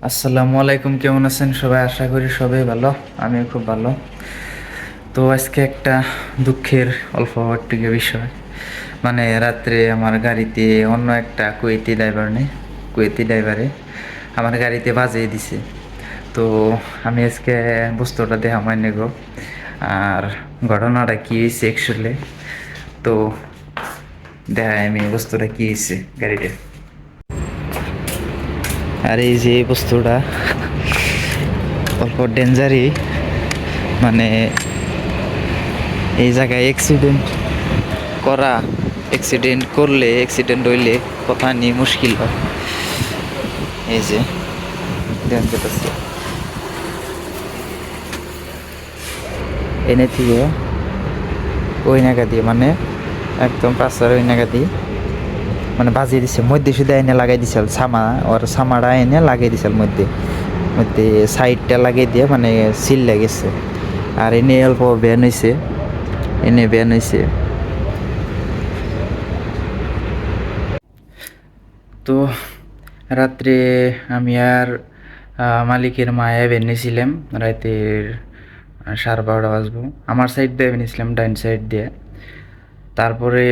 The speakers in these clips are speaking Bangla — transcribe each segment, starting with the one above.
আসসালামু আলাইকুম, কেমন আছেন সবাই? আশা করি সবাই ভালো। আমিও খুব ভালো। তো আজকে একটা দুঃখের অল্প একটু বিষয়, মানে রাত্রে আমার গাড়িতে অন্য একটা কুয়েতি ড্রাইভারে আমার গাড়িতে বাজিয়ে দিছে। তো আমি আজকে বস্তুটা দেখা মাইনে গো, আর ঘটনাটা কী হয়েছে অ্যাকচুয়ালি। তো দেখা আমি বস্তুটা কী হয়েছে গাড়িতে। আর এই যে বস্তুটা অল্প ডেঞ্জারই, মানে এই জায়গায় অ্যাক্সিডেন্ট করলে, অ্যাক্সিডেন্ট হইলে কথা নিয়ে মুশকিল হয়। এই যে দেখেন যেতেছে এনে থেকে ওই নাগা দিয়ে, মানে একদম পাঁচার ওই নাগা দিয়ে মানে বাজিয়ে দিছে মধ্যে, শুধু এনে লাগাই দিছিল সামাটা এনে লাগাই দিছিল মধ্যে মধ্যে সাইডটা লাগিয়ে দিয়ে মানে সিল লাগেছে। আর এনে অল্প ব্যান হয়েছে। তো রাত্রে আমি আর মালিকের মায়ে বেরিয়েছিলাম রাতের 12:30 বাজবো। আমার সাইড দিয়ে বেরিয়েছিলাম, ডাইন সাইড দিয়ে। তারপরে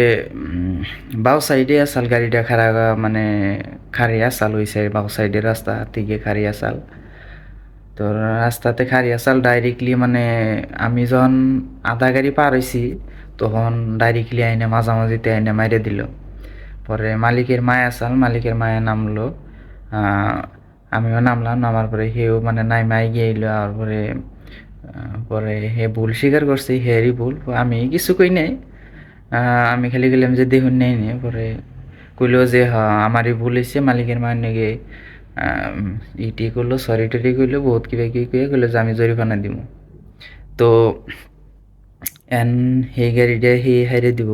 বাও সাইডে আসাল গাড়িটা মানে খাড়ি আসাল, ওই সাইড বাও সাইডের রাস্তা থেকে খাড়ি আসাল। তো রাস্তাতে খাড়ি আসাল ডাইরেক্টলি, মানে আমি যখন আধা গাড়ি পার হয়েছি তখন ডাইরেক্টলি আইনে মাঝামাঝিতে আইনে মাইরে দিল। পরে মালিকের মায়ে নামলো। আমিও নামলাম, নামার পরে হেও মানে নাইমাই গিয়েছিল। আর পরে হে ভুল স্বীকার করছে, হেরই ভুল, আমি কিছু কই নাই। আমি খালি গেলাম যে দেখুন নেই নি। পরে কইলো যে হ্যাঁ আমারই ভুল হয়েছে, মালিকের মায়ের নাকি ইটি করলো, সরি টরি কইলো, বহুত কিবা কিবি কইয়া কইলো যে আমি জরিমানা দিব। তো এন সেই গাড়িটা সেই হাইরে দিব।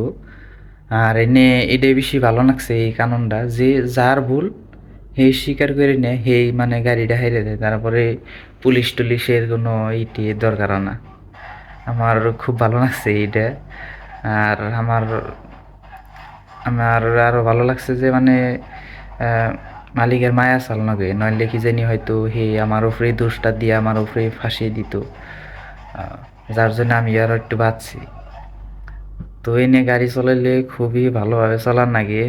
আর এনে এটাই বেশি ভালো লাগছে এই কারণটা, যে যার ভুল সেই স্বীকার করে নেয়, সেই মানে গাড়িটা হাইরে দেয়। তারপরে পুলিশ টুলিশের কোনো দরকার না। আমার খুব ভালো লাগছে এইটা। আর আমার আরও ভালো লাগছে যে মানে আহ, মালিকের মায়া চালানোকে, নইলে কি জানি হয়তো হে আমার উপরেই দোষটা দিয়ে আমার উপরেই ফাঁসিয়ে দিত। আহ, যার জন্য আমি আরও একটু বাঁচছি। তো এনে গাড়ি চলাইলে খুবই ভালোভাবে চলার লাগে।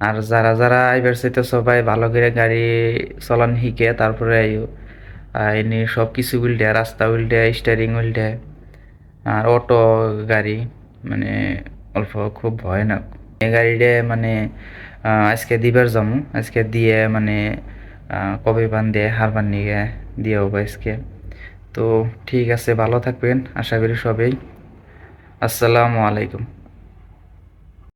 আর যারা যারা আইবার চাইতে সবাই ভালো করে গাড়ি চলান শিখে তারপরে আইও। এনে সব কিছু উল্টে, রাস্তা উল্টে, স্টারিং উল্টে। আর অটো গাড়ি মানে অল্প খুব ভয়ানক। এই গাড়িটা মানে আজকে দিবার যামু, আজকে দিয়ে মানে কবে বান দিয়ে হারবার নিয়ে দিয়ে হবো আজকে। তো ঠিক আছে, ভালো থাকবেন আশা করি সবাই। আসসালামু আলাইকুম।